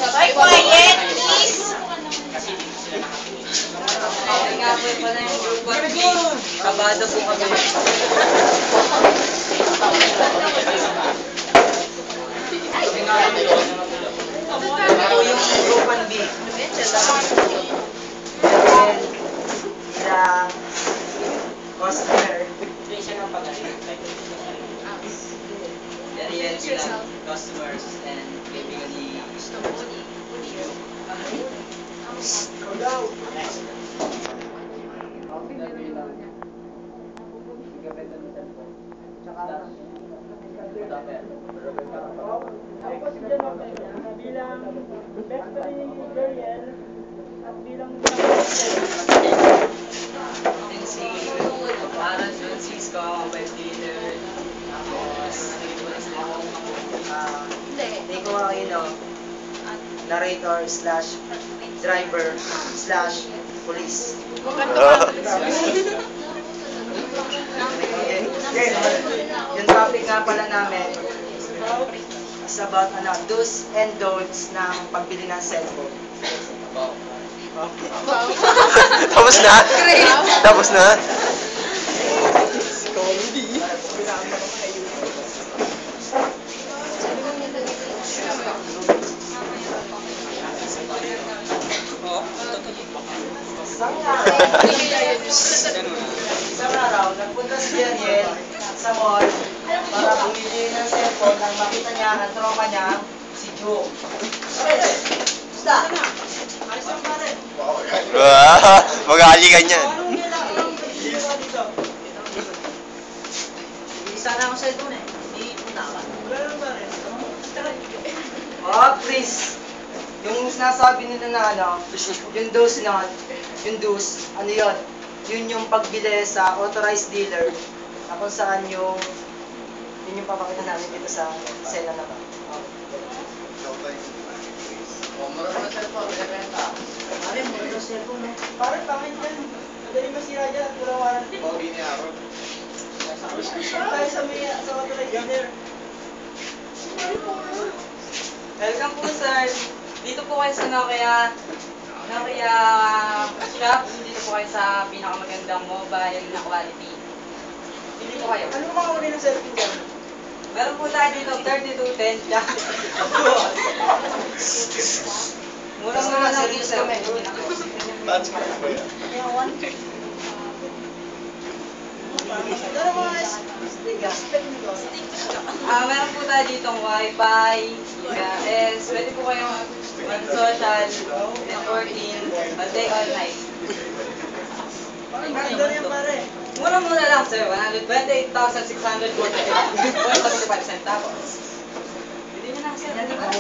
Ay, quiet, please! Ay nga po pala yung group 1B. Kabado po kami. Ito po yung group 1B. Bilang customer. Yan sila, customers and kaibigan ni bilang best friend ni Jeriel at bilang and si Aaron John Cisco, web dealer, tapos Nico Aquino, narrator slash driver slash police. Yung topic nga pala namin is about do's and don'ts ng pagbili ng cellphone. Tapos na? Tapos na? Isang araw, nagpunta si Jeriel sa mall para bumili ng cellphone nang makita niya ang tropa niya, si Joe. Basta! Ayos lang pare. Mag-aali ka niyan. Anong kailangan ng pagkiliwa dito? Sana akong cellphone eh. Hindi punta ka. Wala lang pare. Oh, please. Yung sinasabi nila na yung dose na, yung dose, ano yun? Yun yung pagbili sa authorized dealer na kung saan yun yung papakita namin dito sa sela na ba. Marami na cellphone, binibenta. Ano yung mga cellphone, no? Parang pangit yan. Madali masira dyan at walang warranty. Pogi ni Aaron. Tayo sa authorized dealer. Welcome po sir. Dito po kayo sa Nokia shop. Dito po kayo sa pinakamagandang mobile na quality. Pili po kayo. Ano mga uli ng cellphone dyan? Meron po tayo dito 3210. Murang-mura lang po sir. Touch ka ba yan? Ano mga spec nito? Meron po tayo ditong Wi-Fi, yes, pwede po kayong mag-social, networking, all day, all night. Parang ganda rin yan pare. Mura-mura lang sir, 128,645 centavos. Hindi nyo na sir.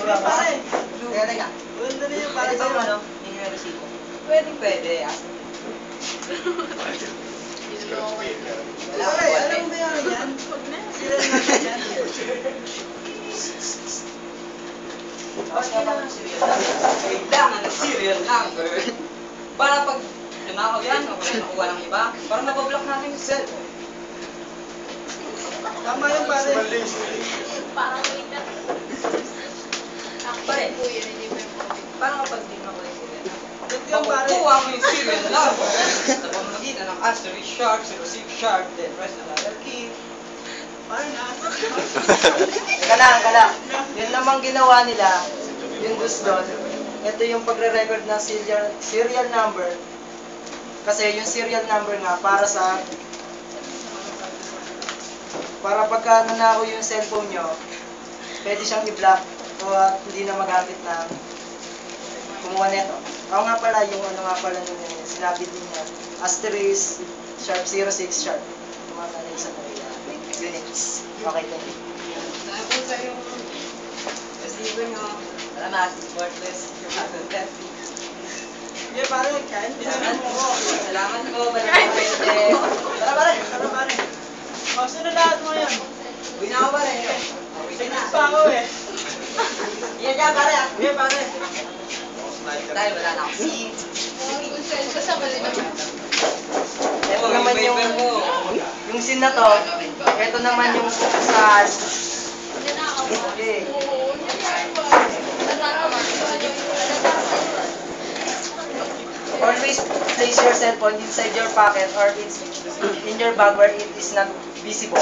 Mura pare. Teka. Ganda rin yan pare sa'yo. Ano? Hindi nyo resibo. Pwede. Pare, alam mo yan yan? Sila natin yan. Kailangan ng serial number. Para pag tumakaw yan, o kaya nakuha ng iba, para mabablock natin yung cellphone. Tama yung pare. Pare, parang kapag di mo Yung pare. makukuha mo yung serial number sa pamamagitan ng asterisk sharp, receive sharp, then press the letter key. Parang nasa. Ka lang. Yun namang ginawa nila, yung gusto doon. Ito yung pagre-record ng serial number. Kasi yung serial number nga para pagka nanakaw yung cellphone nyo, pwede siyang i-block o hindi na magamit na kumuha neto. Ako nga pala, yung sinabi din niya, asterisk, sharp 06 sharp. Tumama na isa na units. Okay, thank you. Saan po sa yung resibo nyo? Salamat, worthless. Yeah, pare, kain. Salamat po, pwede. Tara pare. Sunod lahat mo yan. Uwi na ako pare. Uwi na. Pa ako eh. Yan dyan pare. Yeah, pare. Dahil wala na akong seat. Ito naman yung scene na to. Ito naman yung sa okay. place your cellphone inside your pocket or it's in your bag where it is not visible.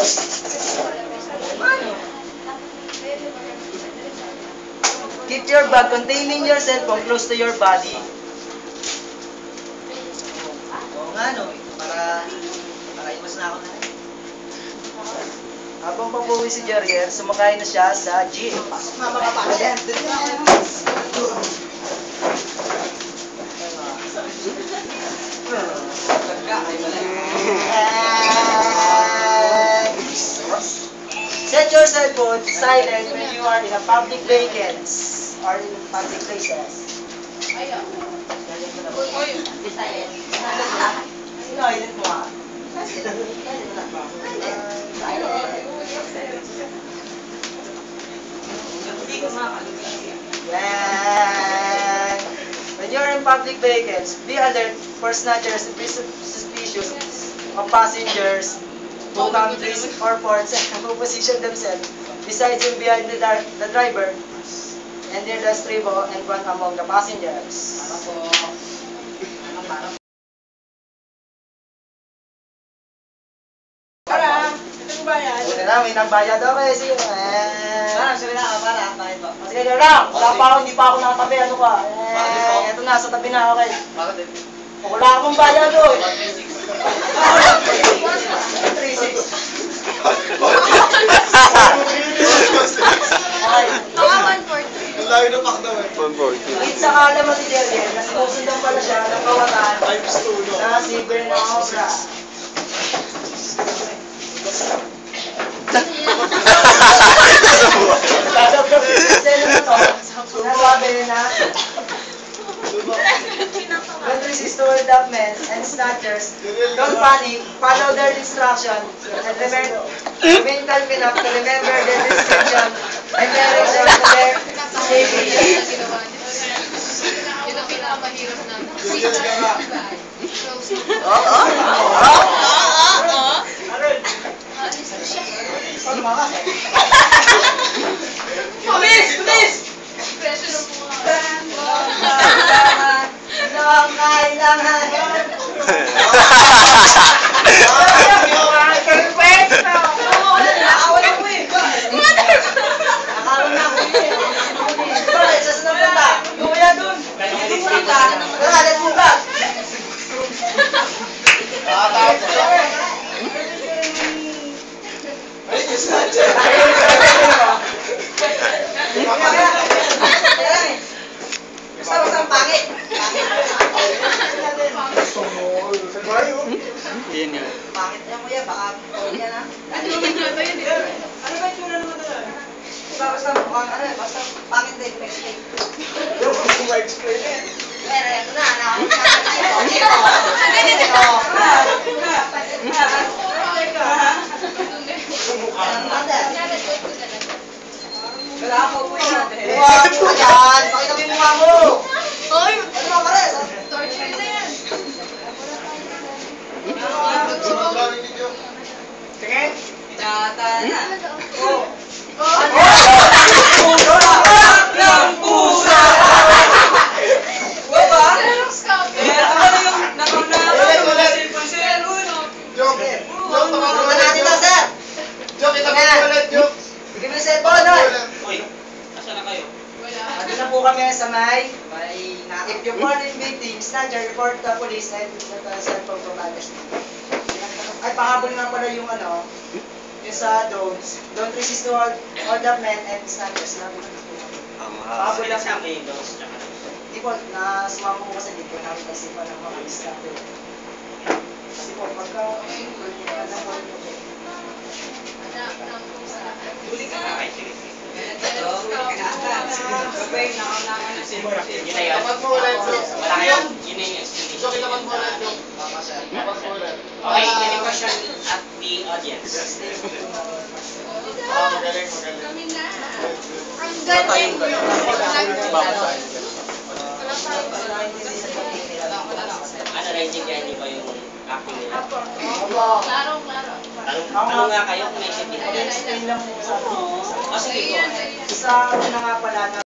Keep your bag containing your cellphone close to your body. Oo nga no, para iwas na ako na. Habang papuwi si Jeriel, sumakay na siya sa jeep. Set your cell phone silent when you are in a public vehicles or in public places. Silent mo ah. Yan. When you're in public vehicles, be alert for snatchers and be suspicious of passengers who come three or four who position themselves beside him behind the driver and near the strabo and one among the passengers. Sige na, may nagbayad ako eh. Sige. Sige na, bakit ba? Sige na, wala pa ako, hindi pa ako nakatabi. Ano ka? Eto na, sa tabi na, okay. Wala akong bayad o. 3-6. Okay. Ang layo na pak daw eh. 140. Wait sa kalaman ni Jeriel, na sinusundan pala siya ng kawatan na si Bernardo Obra. Nasabi na don't resist toward that men and snatchers. Don't panic, follow their instruction, and remain calm enough to remember their description and direction to their safety. Yun ang pinakamahirap namin. Bilis! Pressure ng mga... Ang kailangan. Basta ang pangit. Yan yun. Pangit niya kuya, baka yan ha. Ano yung ito yun? Ano ba yung tsura naman doon? Basta mukhang ano, basta pangit na yung explain. Yung explain eh. Pero ito na, Wala ako po yan. mukha mo yan! Pakita mo yung mukha mo! Oy! Ano mga pares? Torture na yan. Sige! Tata na. Oh! Ng pusa! Wala ba? Xerox copy. Ano yung nakunakaw ng cellphone? Joke. Joke, Tulungan natin to, sir! Joke, kita mo ulit, Joke. Bigyan mo yung cellphone, oy! Wala. Dito na po kami sa may if you fall in victim, snatcher, report to police and cellphone providers. Ay, pahabol nga pala yung ano, yung sa don't resist to all the men and snatchers. Pahabol lang sa akin. Di po, na sumama ko kasi dito, nakipagsipan ng mga snatcher. Kasi po, pagka, Tapat mo ulit, Joke. Joke, tapat mo ulit, Joke. Tapat mo ulit. Okay, any question at the audience? Magaling. Kami na. Ang galing. Ano, ready ba yung acting nila? Klaro. Tanong nga kayo kung may safety. explain lang mo sa akin. O sige po. Ayan. Isa na nga pala na